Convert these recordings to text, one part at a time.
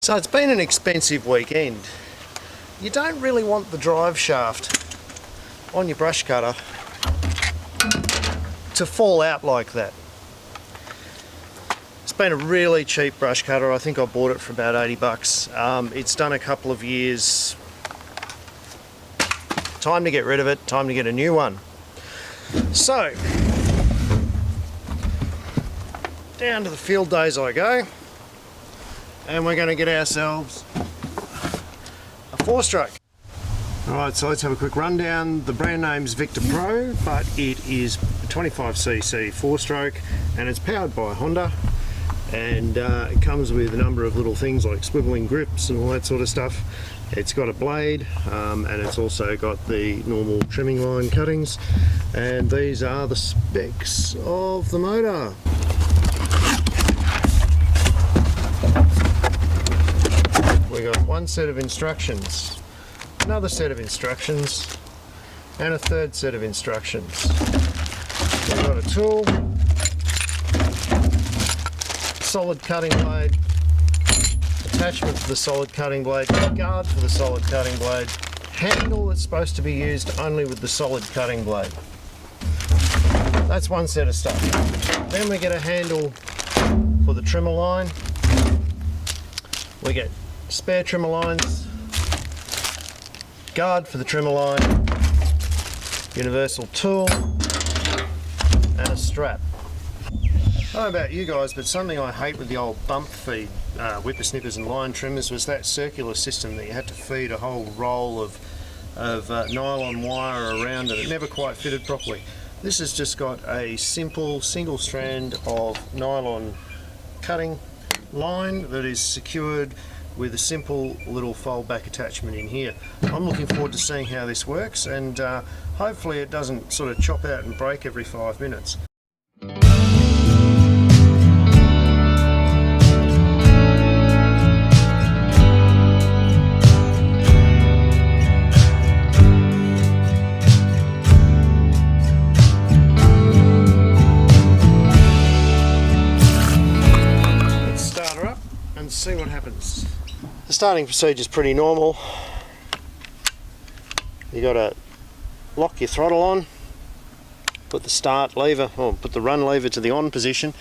So it's been an expensive weekend. You don't really want the drive shaft on your brush cutter to fall out like that. It's been a really cheap brush cutter. I think I bought it for about 80 bucks. It's done a couple of years. Time to get rid of it, time to get a new one. So, down to the field days I go, and we're going to get ourselves a 4-stroke. Alright, so let's have a quick rundown. The brand name's Victor Pro, but it is a 25cc 4-stroke and it's powered by Honda, and it comes with a number of little things like swiveling grips and all that sort of stuff. It's got a blade and it's also got the normal trimming line cuttings, and these are the specs of the motor. We got one set of instructions, another set of instructions, and a third set of instructions. We've got a tool, solid cutting blade, attachment for the solid cutting blade, guard for the solid cutting blade, handle that's supposed to be used only with the solid cutting blade. That's one set of stuff. Then we get a handle for the trimmer line. We get spare trimmer lines, guard for the trimmer line, universal tool, and a strap. I don't know about you guys, but something I hate with the old bump feed whippersnippers and line trimmers was that circular system that you had to feed a whole roll of nylon wire around it. It never quite fitted properly. This has just got a simple single strand of nylon cutting line that is secured with a simple little fold back attachment in here. I'm looking forward to seeing how this works, and hopefully it doesn't sort of chop out and break every 5 minutes. Let's start her up and see what happens. The starting procedure is pretty normal. You got to lock your throttle on, put the start lever, or put the run lever to the on position.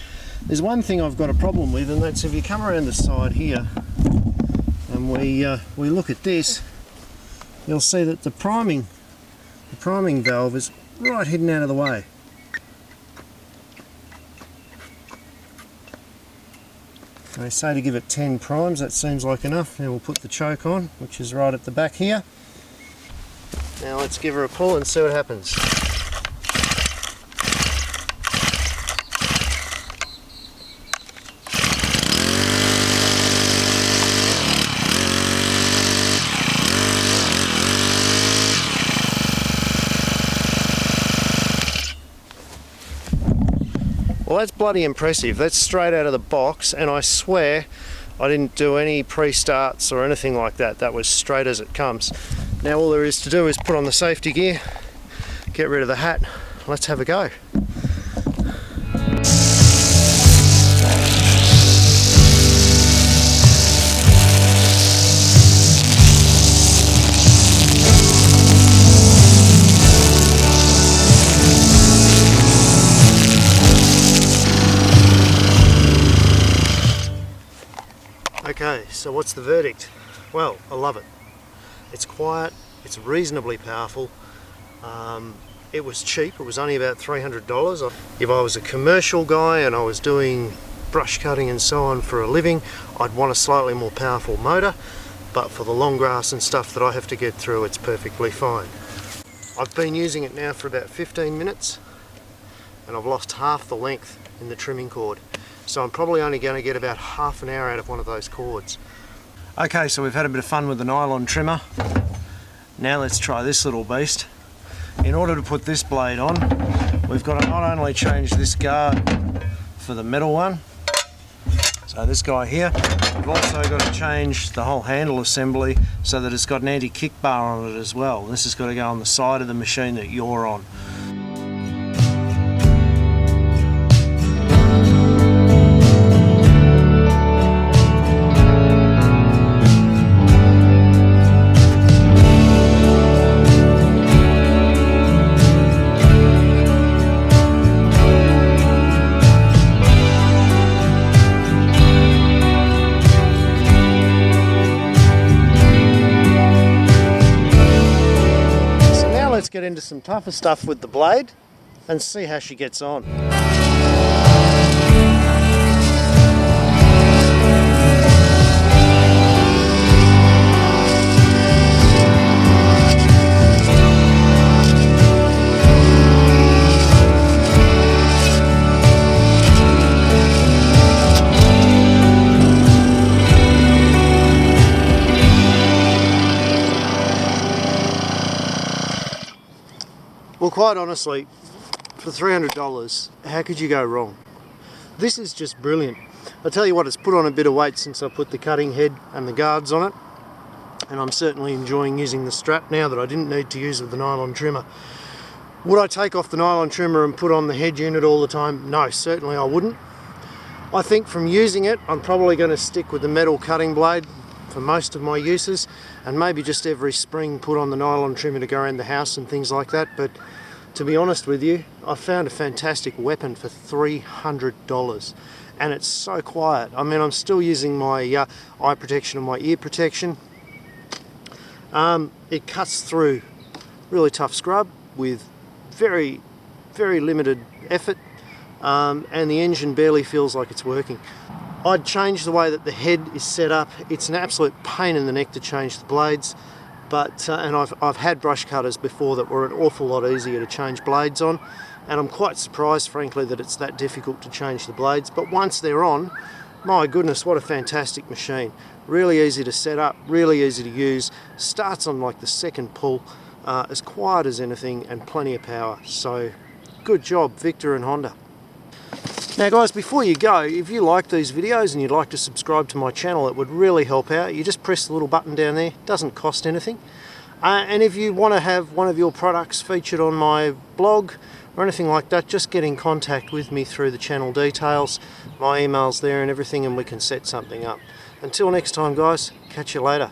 There's one thing I've got a problem with, and that's if you come around the side here and we look at this, you'll see that the priming valve is right hidden out of the way. They say to give it 10 primes, that seems like enough. Now we'll put the choke on, which is right at the back here. Now let's give her a pull and see what happens. Well, that's bloody impressive. That's straight out of the box, and I swear I didn't do any pre-starts or anything like that. That was straight as it comes. Now all there is to do is put on the safety gear, get rid of the hat. Let's have a go. Okay, so what's the verdict? Well, I love it. It's quiet, it's reasonably powerful. It was cheap, it was only about $300. If I was a commercial guy and I was doing brush cutting and so on for a living, I'd want a slightly more powerful motor, but for the long grass and stuff that I have to get through, it's perfectly fine. I've been using it now for about 15 minutes and I've lost half the length in the trimming cord. So I'm probably only going to get about half an hour out of one of those cords. Okay, so we've had a bit of fun with the nylon trimmer. Now let's try this little beast. In order to put this blade on, we've got to not only change this guard for the metal one, so this guy here, we've also got to change the whole handle assembly so that it's got an anti-kick bar on it as well. This has got to go on the side of the machine that you're on. get into some tougher stuff with the blade and see how she gets on. Well, quite honestly, for $300, how could you go wrong? This is just brilliant. I'll tell you what, it's put on a bit of weight since I put the cutting head and the guards on it, and I'm certainly enjoying using the strap now that I didn't need to use with the nylon trimmer. Would I take off the nylon trimmer and put on the head unit all the time? No, certainly I wouldn't. I think from using it, I'm probably going to stick with the metal cutting blade for most of my uses, and maybe just every spring put on the nylon trimmer to go around the house and things like that. But to be honest with you, I found a fantastic weapon for $300, and it's so quiet. I mean, I'm still using my eye protection and my ear protection. It cuts through really tough scrub with very limited effort, and the engine barely feels like it's working. I'd change the way that the head is set up. It's an absolute pain in the neck to change the blades, but and I've had brush cutters before that were an awful lot easier to change blades on, and I'm quite surprised, frankly, that it's that difficult to change the blades. But once they're on, my goodness, what a fantastic machine. Really easy to set up, really easy to use, starts on like the second pull, as quiet as anything, and plenty of power. So good job, Victor and Honda. Now guys, before you go, if you like these videos and you'd like to subscribe to my channel, it would really help out. You just press the little button down there, it doesn't cost anything. And if you want to have one of your products featured on my blog or anything like that, just get in contact with me through the channel details. My email's there and everything, and we can set something up. Until next time guys, catch you later.